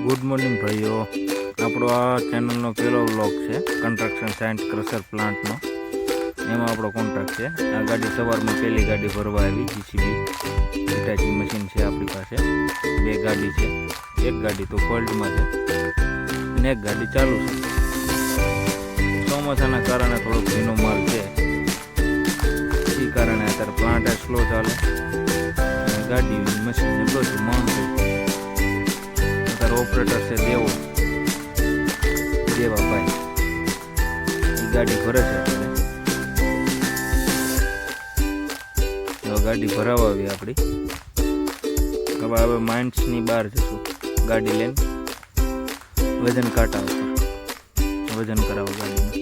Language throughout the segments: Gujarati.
ગુડ મોર્નિંગ ભાઈઓ, આપણો આ ચેનલનો પહેલો વ્લોગ છે કન્સ્ટ્રક્શન સાયન્સ ક્રશર પ્લાન્ટનો. એમાં આપણો કોન્ટ્રાક્ટ છે. આ ગાડી સવારમાં પહેલી ગાડી ભરવા આવી. જીસીબી હિટાચી મશીન છે આપણી પાસે. 2 ગાડી છે, એક ગાડી તો ફોલ્ટમાં છે અને એક ગાડી ચાલુ છે. ચોમાસાના કારણે થોડોક ભીનો માલ છે, એ કારણે અત્યારે પ્લાન્ટ સ્લો ચાલે. ગાડી મશીન ને બધું માણસો. ઓપરેટર છે દેવાભાઈ, એ ગાડી ભરે છે અત્યારે. ગાડી ભરાવા આવી આપણી. હવે માઇન્સની બહાર જશું ગાડી લઈને વજન કાંટા ઉપર વજન કરાવવા ગાડીનું.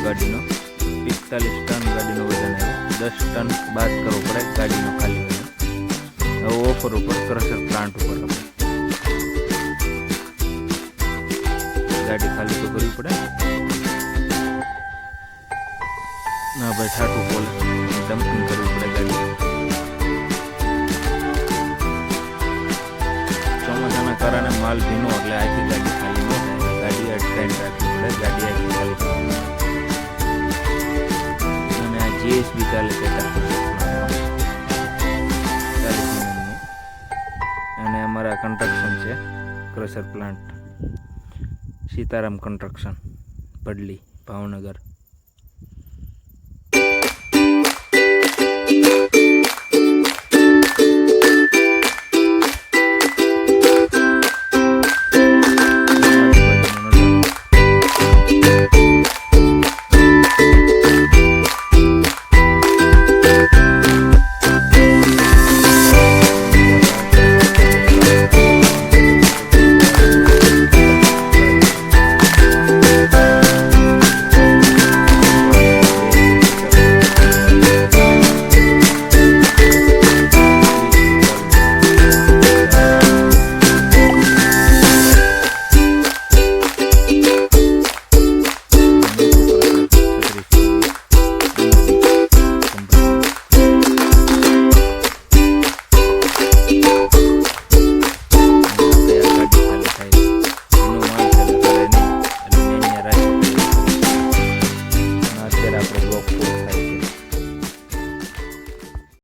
ગાડીનો 45 ટન ગાડીનો વજન આવ્યો. 10 ટન બાદ કરવો પડે ગાડીનો ખાલી વજન. હવે ઓફર ઉપર ક્રશર પ્લાન્ટ ઉપર ગાડી ખાલી તો કરવી પડે. ના ભાઈ, છાટું બોલે ડમ્પિંગ કરવી પડે ગાડી. ચોમાસાના કારણે માલ ભીનો એટલે આખી ગાડી ખાલી ન થાય. ગાડી અટકાઈને રાખવી પડે. ગાડી આખી ખાલી કરવી. જીએસબી ચાલે છે અને અમારા કન્સ્ટ્રક્શન છે crusher plant Sitaram construction, Padli, Bhavnagar.